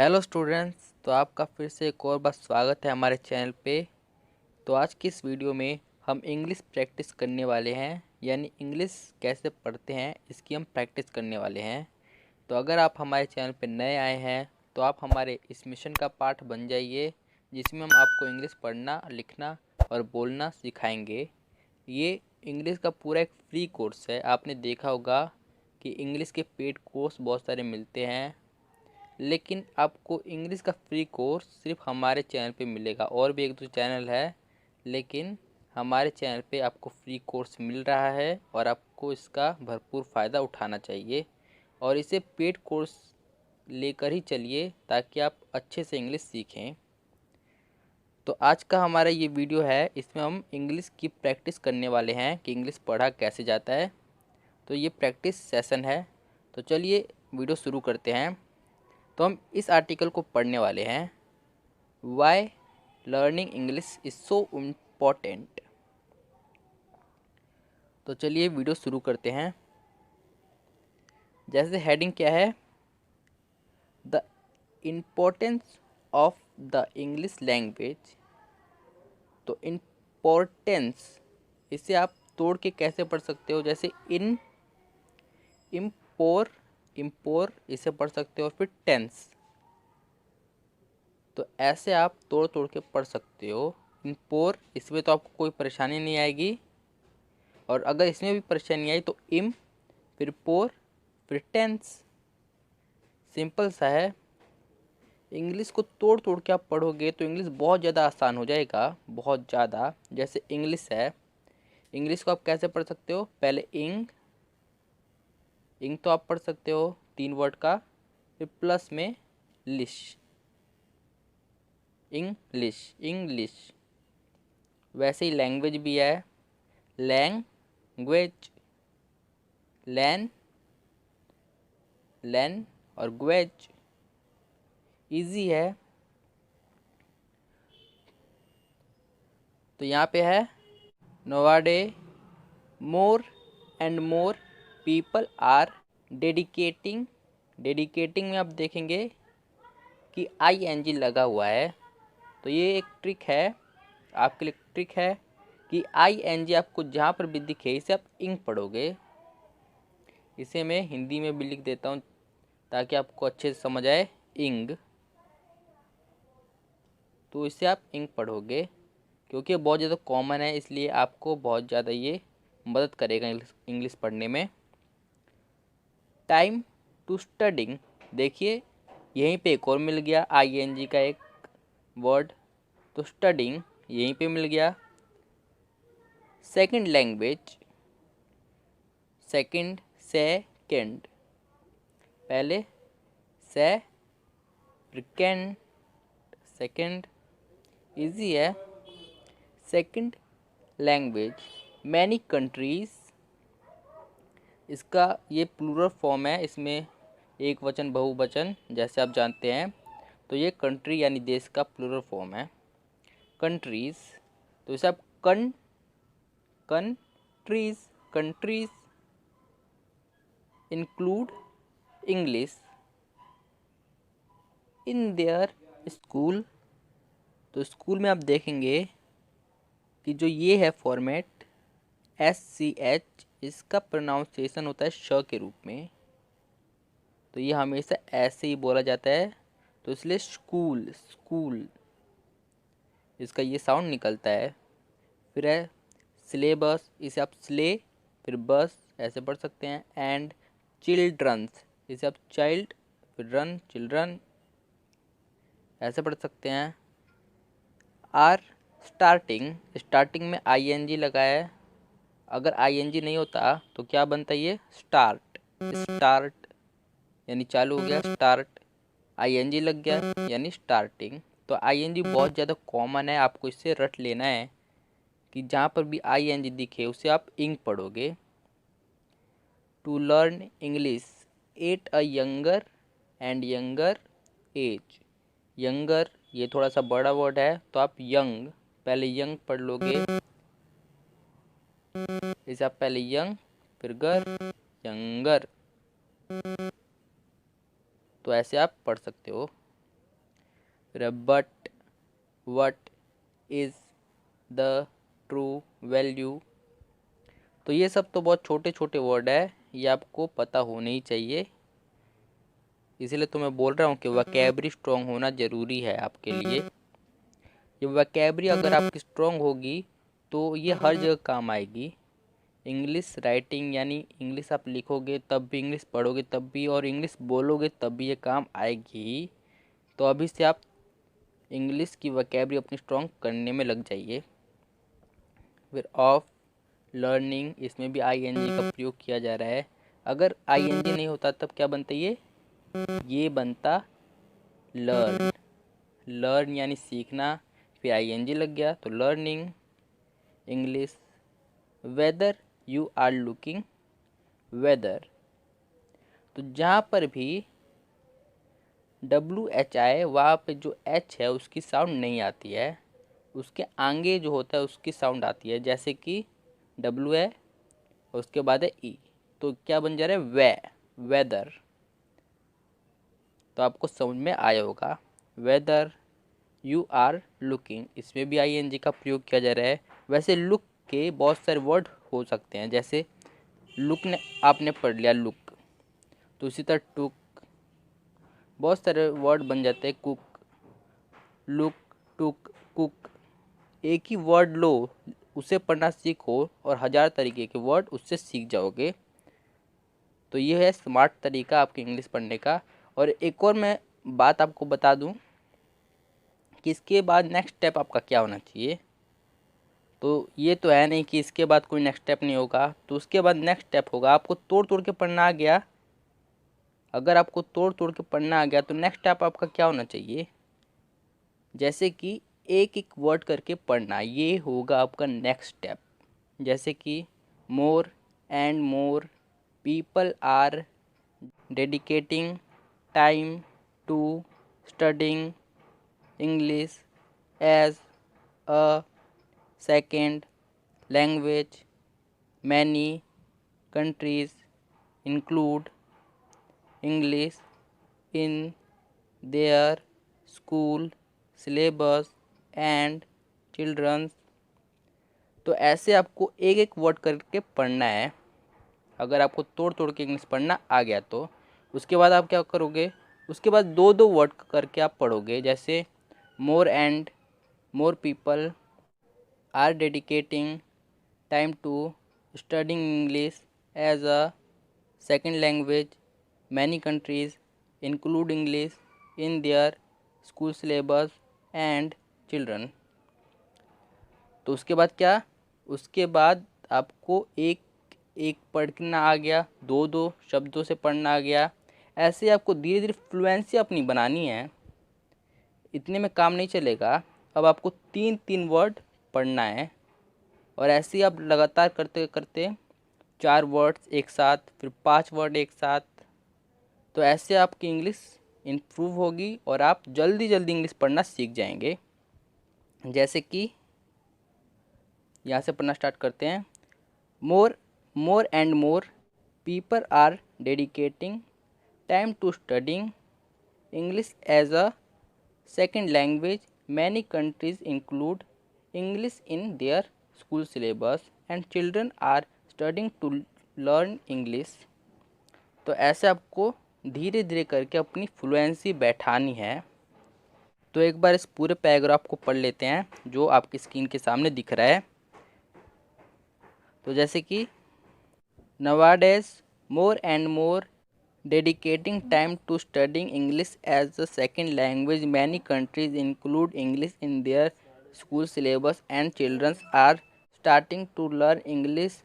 Hello students, तो आपका फिर से एक और बार स्वागत है हमारे चैनल पे। तो आज की इस वीडियो में हम इंग्लिश प्रैक्टिस करने वाले हैं, यानी इंग्लिश कैसे पढ़ते हैं इसकी हम प्रैक्टिस करने वाले हैं। तो अगर आप हमारे चैनल पे नए आए हैं तो आप हमारे इस मिशन का पार्ट बन जाइए, जिसमें हम आपको इंग्लिश पढ़ना, लिखना और बोलना सिखाएंगे। ये इंग्लिश का पूरा एक फ्री कोर्स है। आपने देखा होगा कि इंग्लिश के पेड कोर्स बहुत सारे मिलते हैं, लेकिन आपको इंग्लिश का फ्री कोर्स सिर्फ हमारे चैनल पे मिलेगा। और भी एक दो चैनल है, लेकिन हमारे चैनल पे आपको फ्री कोर्स मिल रहा है और आपको इसका भरपूर फ़ायदा उठाना चाहिए और इसे पेड कोर्स लेकर ही चलिए ताकि आप अच्छे से इंग्लिश सीखें। तो आज का हमारा ये वीडियो है, इसमें हम इंग्लिश की प्रैक्टिस करने वाले हैं कि इंग्लिश पढ़ा कैसे जाता है। तो ये प्रैक्टिस सेशन है। तो चलिए वीडियो शुरू करते हैं। तो हम इस आर्टिकल को पढ़ने वाले हैं, why learning English is so important. तो चलिए वीडियो शुरू करते हैं। जैसे हेडिंग क्या है, the importance of the English language. तो इम्पोर्टेंस, इसे आप तोड़ के कैसे पढ़ सकते हो, जैसे इन, इम्पोर, इम्पोर इसे पढ़ सकते हो, फिर टेंस। तो ऐसे आप तोड़ तोड़ के पढ़ सकते हो। इम्पोर, इसमें तो आपको कोई परेशानी नहीं आएगी, और अगर इसमें भी परेशानी आई तो इम, फिर पोर, फिर टेंस। सिंपल सा है। इंग्लिश को तोड़ तोड़ के आप पढ़ोगे तो इंग्लिश बहुत ज़्यादा आसान हो जाएगा, बहुत ज़्यादा। जैसे इंग्लिश है, इंग्लिश को आप कैसे पढ़ सकते हो, पहले इंग, इंग तो आप पढ़ सकते हो 3 वर्ड का, फिर प्लस में लिश, इंग्लिश, इंग्लिश। वैसे ही लैंग्वेज भी है, लैंग्वेज, लैन, लैन और ग्वेज। इजी है। तो यहाँ पे है, nowadays more and more people are dedicating, dedicating में आप देखेंगे कि ING लगा हुआ है। तो ये एक ट्रिक है, आपके लिए ट्रिक है कि ING आपको जहाँ पर भी दिखे इसे आप इंग पढ़ोगे। इसे मैं हिंदी में भी लिख देता हूँ ताकि आपको अच्छे से समझ आए, इंग। तो इसे आप इंग पढ़ोगे क्योंकि बहुत ज़्यादा कॉमन है, इसलिए आपको बहुत ज़्यादा ये मदद करेगा इंग्लिश पढ़ने में। टाइम टू स्टडिंग, देखिए यहीं पे एक और मिल गया ING का एक वर्ड, तो स्टडिंग यहीं पे मिल गया। सेकंड लैंग्वेज, सेकंड, सेकंड, पहले से, फिर कैन, सेकंड। इजी है। सेकंड लैंग्वेज, मैनी कंट्रीज, इसका ये प्लूरल फॉर्म है, इसमें एक वचन बहुवचन जैसे आप जानते हैं। तो ये कंट्री यानी देश का प्लूरल फॉर्म है, कंट्रीज। तो इसे आप countries, countries include English in their school. तो स्कूल में आप देखेंगे कि जो ये है फॉर्मेट, SCH, इसका प्रोनाउंसिएशन होता है श के रूप में। तो ये हमेशा ऐसे ही बोला जाता है, तो इसलिए स्कूल, स्कूल इसका ये साउंड निकलता है। फिर है सिलेबस, इसे आप स्ले, फिर बस ऐसे पढ़ सकते हैं। एंड चिल्ड्रंस, इसे आप चाइल्ड, फिर रन, चिल्ड्रन ऐसे पढ़ सकते हैं। आर स्टार्टिंग, स्टार्टिंग में ING लगा है, अगर ING नहीं होता तो क्या बनता है, ये स्टार्ट, स्टार्ट यानी चालू हो गया, स्टार्ट। ING लग गया यानी स्टार्टिंग। तो ING बहुत ज़्यादा कॉमन है, आपको इससे रट लेना है कि जहाँ पर भी ING दिखे उसे आप इंग पढ़ोगे। To learn English at a younger and younger age, younger ये थोड़ा सा बड़ा वर्ड है, तो आप यंग, पहले यंग पढ़ लोगे। इसे आप पहले यंग, फिर गर, यंगर। तो ऐसे आप पढ़ सकते हो। But what is the true value. तो ये सब तो बहुत छोटे छोटे वर्ड है, ये आपको पता होने ही चाहिए, इसीलिए तो मैं बोल रहा हूँ कि वोकैबरी स्ट्रॉन्ग होना ज़रूरी है आपके लिए। ये वोकैबरी अगर आपकी स्ट्रॉन्ग होगी तो ये हर जगह काम आएगी। इंग्लिश राइटिंग यानी इंग्लिश आप लिखोगे तब भी, इंग्लिश पढ़ोगे तब भी, और इंग्लिश बोलोगे तब भी ये काम आएगी ही। तो अभी से आप इंग्लिश की वोकैबरी अपनी स्ट्रॉन्ग करने में लग जाइए। फिर ऑफ लर्निंग, इसमें भी आईएनजी का प्रयोग किया जा रहा है। अगर आईएनजी नहीं होता तब क्या बनता ये बनता लर्न। लर्न यानी सीखना, फिर आईएनजी लग गया तो learning English. Whether you are looking, whether, तो जहाँ पर भी WH आए वहाँ पे जो H है उसकी साउंड नहीं आती है, उसके आगे जो होता है उसकी साउंड आती है। जैसे कि W है और उसके बाद है E, तो क्या बन जा रहा है वे, वेदर। तो आपको समझ में आया होगा। वेदर यू आर लुकिंग, इसमें भी आईएनजी का प्रयोग किया जा रहा है। वैसे लुक के बहुत सारे वर्ड हो सकते हैं, जैसे लुक ने आपने पढ़ लिया लुक, तो उसी तरह टुक, बहुत सारे वर्ड बन जाते हैं। कुक, लुक, टुक, कुक, एक ही वर्ड लो, उसे पढ़ना सीखो और 1000 तरीके के वर्ड उससे सीख जाओगे। तो ये है स्मार्ट तरीका आपकी इंग्लिश पढ़ने का। और एक और मैं बात आपको बता दूं कि इसके बाद नेक्स्ट स्टेप आपका क्या होना चाहिए। तो ये तो है नहीं कि इसके बाद कोई नेक्स्ट स्टेप नहीं होगा, तो उसके बाद नेक्स्ट स्टेप होगा आपको तोड़ तोड़ के पढ़ना आ गया। अगर आपको तोड़ तोड़ के पढ़ना आ गया तो नेक्स्ट स्टेप आपका क्या होना चाहिए, जैसे कि एक एक वर्ड करके पढ़ना, ये होगा आपका नेक्स्ट स्टेप। जैसे कि more and more people are dedicating time to studying English as a second language, many countries include English in their school syllabus and childrens. तो ऐसे आपको एक एक वर्ड करके पढ़ना है। अगर आपको तोड़ तोड़ के इंग्लिश पढ़ना आ गया तो उसके बाद आप क्या करोगे, उसके बाद दो दो वर्ड करके आप पढ़ोगे। जैसे more and more people are dedicating time to studying English as a second language, many countries include English in their school syllabus and children. तो उसके बाद क्या, उसके बाद आपको एक एक पढ़ना आ गया, दो दो शब्दों से पढ़ना आ गया। ऐसे आपको धीरे धीरे फ्लुएंसी अपनी बनानी है, इतने में काम नहीं चलेगा। अब आपको तीन तीन वर्ड पढ़ना है, और ऐसे ही आप लगातार करते करते 4 वर्ड्स एक साथ, फिर 5 वर्ड एक साथ। तो ऐसे आपकी इंग्लिश इम्प्रूव होगी और आप जल्दी जल्दी इंग्लिश पढ़ना सीख जाएंगे। जैसे कि यहाँ से पढ़ना स्टार्ट करते हैं। More more and more people are dedicating time to studying English as a second language, many countries include English in their school syllabus and children are studying to learn English. तो ऐसे आपको धीरे धीरे करके अपनी fluency बैठानी है। तो एक बार इस पूरे पैराग्राफ को पढ़ लेते हैं जो आपकी स्क्रीन के सामने दिख रहा है। तो जैसे कि nowadays more and more dedicating time to studying English as a second language, many countries include English in their school syllabus and children are starting to learn English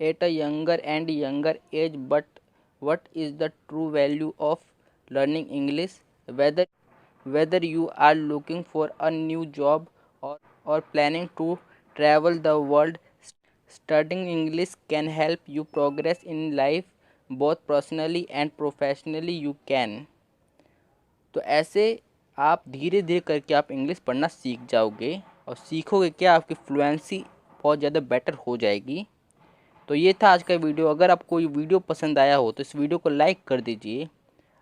at a younger and younger age. But what is the true value of learning English? Whether you are looking for a new job or planning to travel the world, studying English can help you progress in life both personally and professionally you can। तो ऐसे आप धीरे धीरे करके आप English पढ़ना सीख जाओगे, और सीखोगे क्या, आपकी फ्लुएंसी बहुत ज़्यादा बेटर हो जाएगी। तो ये था आज का वीडियो। अगर आपको ये वीडियो पसंद आया हो तो इस वीडियो को लाइक कर दीजिए।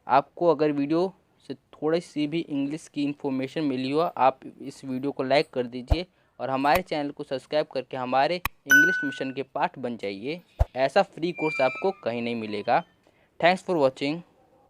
आपको अगर वीडियो से थोड़ी सी भी इंग्लिश की इन्फॉर्मेशन मिली हो, आप इस वीडियो को लाइक कर दीजिए और हमारे चैनल को सब्सक्राइब करके हमारे इंग्लिश मिशन के पार्ट बन जाइए। ऐसा फ्री कोर्स आपको कहीं नहीं मिलेगा। Thanks for watching.